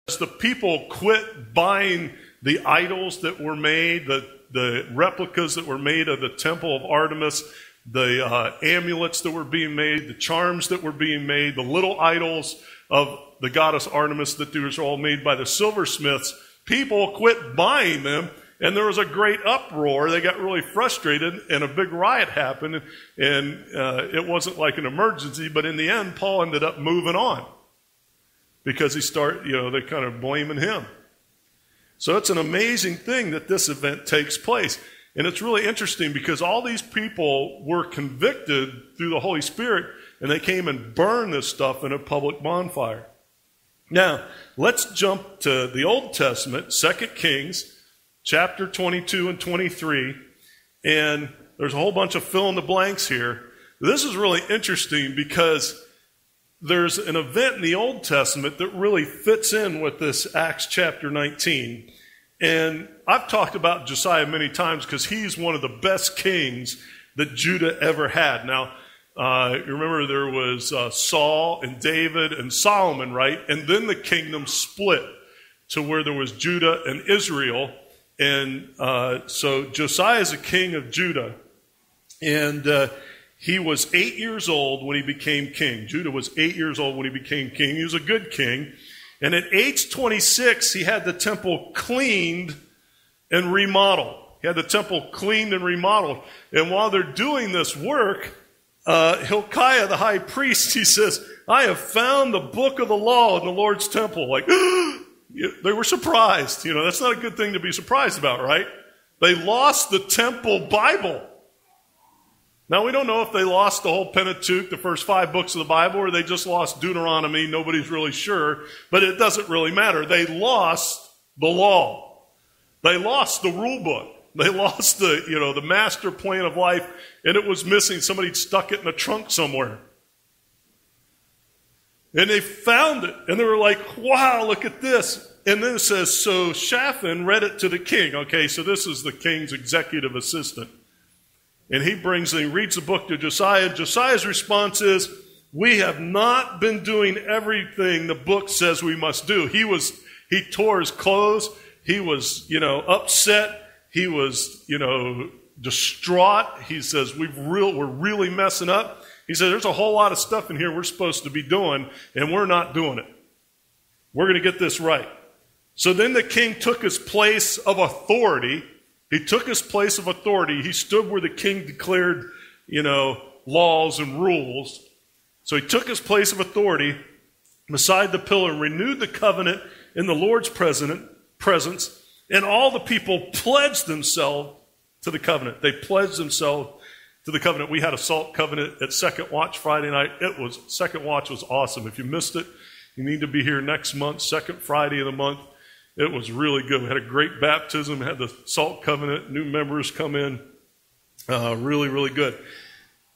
As the people quit buying the idols that were made, the replicas that were made of the temple of Artemis, the amulets that were being made, the charms that were being made, the little idols of the goddess Artemis that were all made by the silversmiths, people quit buying them, and there was a great uproar. They got really frustrated, and a big riot happened, and it wasn't like an emergency, but in the end, Paul ended up moving on because they kind of blaming him. So it's an amazing thing that this event takes place. And it's really interesting because all these people were convicted through the Holy Spirit, and they came and burned this stuff in a public bonfire. Now, let's jump to the Old Testament, 2 Kings, chapter 22 and 23. And there's a whole bunch of fill in the blanks here. This is really interesting because there's an event in the Old Testament that really fits in with this Acts chapter 19. And I've talked about Josiah many times because he's one of the best kings that Judah ever had. Now, you remember there was Saul and David and Solomon, right? And then the kingdom split to where there was Judah and Israel. And so Josiah is a king of Judah. And he was 8 years old when he became king. Judah was 8 years old when he became king. He was a good king. And at age 26, he had the temple cleaned and remodeled. He had the temple cleaned and remodeled. And while they're doing this work, Hilkiah, the high priest, he says, I have found the book of the law in the Lord's temple. Like, they were surprised. That's not a good thing to be surprised about, right? They lost the temple Bible. Now, we don't know if they lost the whole Pentateuch, the first 5 books of the Bible, or they just lost Deuteronomy. Nobody's really sure, but it doesn't really matter. They lost the law. They lost the rule book. They lost the master plan of life, and it was missing. Somebody stuck it in a trunk somewhere. And they found it, and they were like, wow, look at this. And then it says, so Shaphan read it to the king. Okay, so this is the king's executive assistant. And he reads the book to Josiah. Josiah's response is, we have not been doing everything the book says we must do. He tore his clothes. He was, upset. He was, distraught. He says, we're really messing up. He said, there's a whole lot of stuff in here we're supposed to be doing, and we're not doing it. We're going to get this right. So then the king took his place of authority. He took his place of authority. He stood where the king declared, laws and rules. So he took his place of authority beside the pillar and renewed the covenant in the Lord's presence. And all the people pledged themselves to the covenant. They pledged themselves to the covenant. We had a salt covenant at Second Watch Friday night. Second Watch was awesome. If you missed it, you need to be here next month, second Friday of the month. It was really good. We had a great baptism, had the salt covenant, new members come in. Really, really good.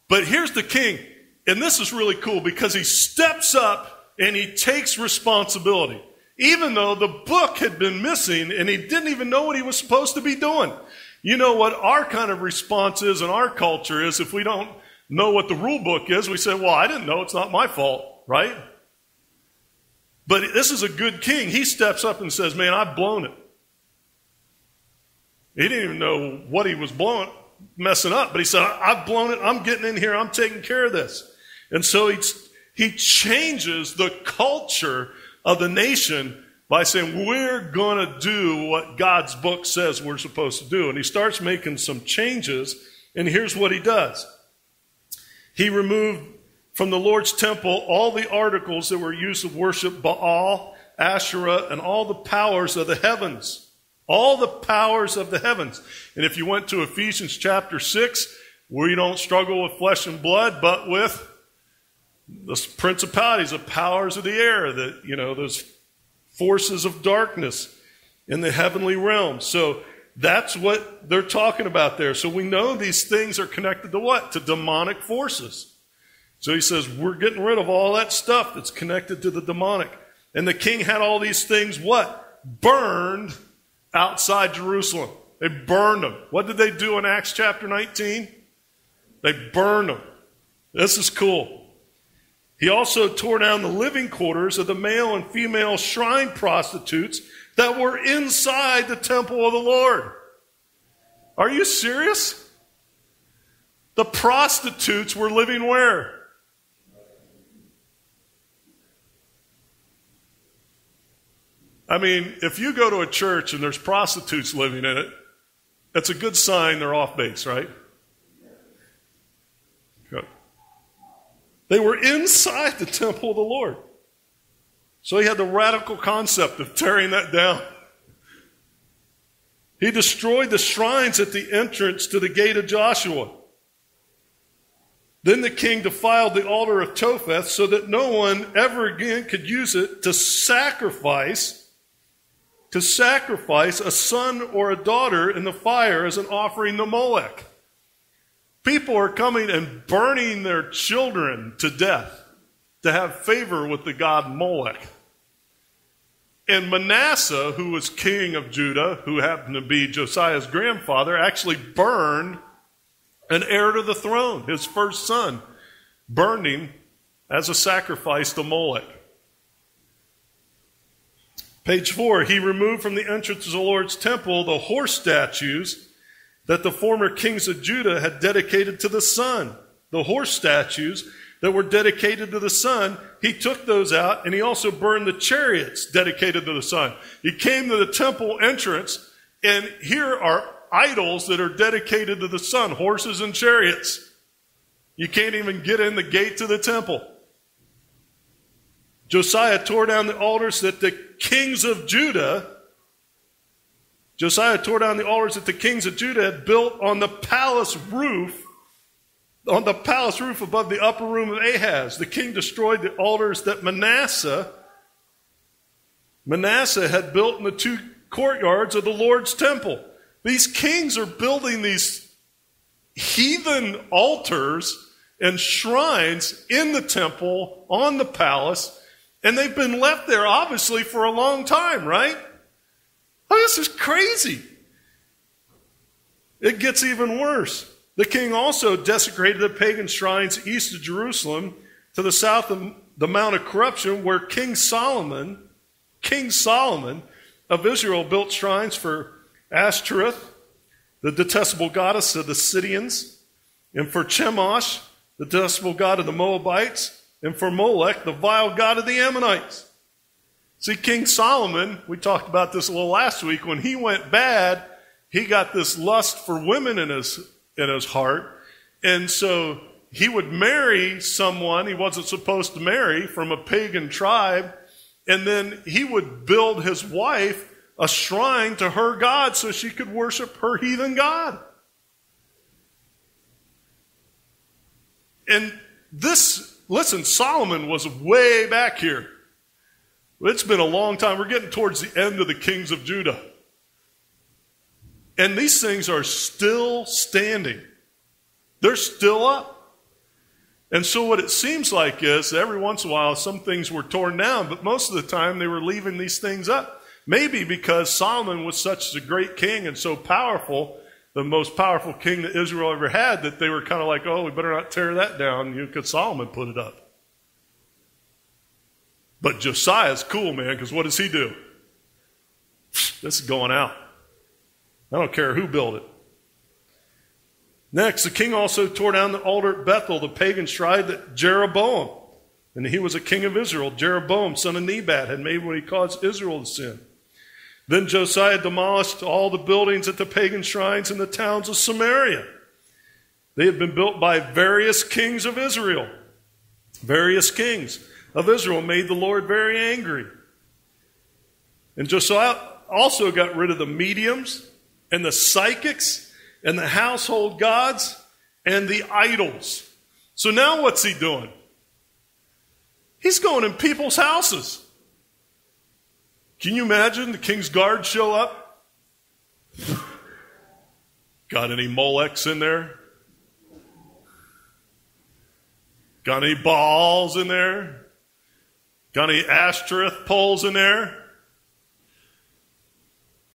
But here's the king. And this is really cool because he steps up and he takes responsibility. Even though the book had been missing and he didn't even know what he was supposed to be doing. You know what our kind of response is in our culture is if we don't know what the rule book is, we say, well, I didn't know. It's not my fault, right? But this is a good king. He steps up and says, man, I've blown it. He didn't even know what he was messing up. But he said, I've blown it. I'm getting in here. I'm taking care of this. And so he changes the culture of the nation by saying, we're going to do what God's book says we're supposed to do. And he starts making some changes. And here's what he does. He removed from the Lord's temple all the articles that were used to worship Baal, Asherah, and all the powers of the heavens. All the powers of the heavens. And if you went to Ephesians chapter 6, we don't struggle with flesh and blood, but with the principalities, the powers of the air, those forces of darkness in the heavenly realm. So that's what they're talking about there. So we know these things are connected to what? To demonic forces. So he says, we're getting rid of all that stuff that's connected to the demonic. And the king had all these things, what? Burned outside Jerusalem. They burned them. What did they do in Acts chapter 19? They burned them. This is cool. He also tore down the living quarters of the male and female shrine prostitutes that were inside the temple of the Lord. Are you serious? The prostitutes were living where? I mean, if you go to a church and there's prostitutes living in it, that's a good sign they're off base, right? Good. They were inside the temple of the Lord. So he had the radical concept of tearing that down. He destroyed the shrines at the entrance to the gate of Joshua. Then the king defiled the altar of Topheth so that no one ever again could use it to sacrifice a son or a daughter in the fire as an offering to Molech. People are coming and burning their children to death to have favor with the god Molech. And Manasseh, who was king of Judah, who happened to be Josiah's grandfather, actually burned an heir to the throne, his first son, burned him as a sacrifice to Molech. Page 4, he removed from the entrance of the Lord's temple the horse statues that the former kings of Judah had dedicated to the sun. The horse statues that were dedicated to the sun, he took those out, and he also burned the chariots dedicated to the sun. He came to the temple entrance, and here are idols that are dedicated to the sun, horses and chariots. You can't even get in the gate to the temple. Josiah tore down the altars that the kings of Judah had built on the palace roof above the upper room of Ahaz. The king destroyed the altars that Manasseh had built in the two courtyards of the Lord's temple. These kings are building these heathen altars and shrines in the temple, on the palace, and they've been left there, obviously, for a long time, right? Oh, this is crazy. It gets even worse. The king also desecrated the pagan shrines east of Jerusalem to the south of the Mount of Corruption, where King Solomon of Israel built shrines for Ashtoreth, the detestable goddess of the Sidonians, and for Chemosh, the detestable god of the Moabites, and for Molech, the vile god of the Ammonites. See, King Solomon, we talked about this a little last week, when he went bad, he got this lust for women in his heart, and so he would marry someone he wasn't supposed to marry from a pagan tribe, and then he would build his wife a shrine to her god so she could worship her heathen god. And this, listen, Solomon was way back here. It's been a long time. We're getting towards the end of the kings of Judah. And these things are still standing. They're still up. And so what it seems like is every once in a while some things were torn down, but most of the time they were leaving these things up. Maybe because Solomon was such a great king and so powerful, the most powerful king that Israel ever had, that they were kind of like, oh, we better not tear that down, because Solomon put it up. But Josiah's cool, man, because what does he do? This is going out. I don't care who built it. Next, the king also tore down the altar at Bethel, the pagan shrine that Jeroboam, and he was a king of Israel, Jeroboam, son of Nebat, had made when he caused Israel to sin. Then Josiah demolished all the buildings at the pagan shrines in the towns of Samaria. They had been built by various kings of Israel. Various kings of Israel made the Lord very angry. And Josiah also got rid of the mediums and the psychics and the household gods and the idols. So now what's he doing? He's going in people's houses. Can you imagine the king's guards show up? Got any Molechs in there? Got any Baals in there? Got any Ashtoreth poles in there?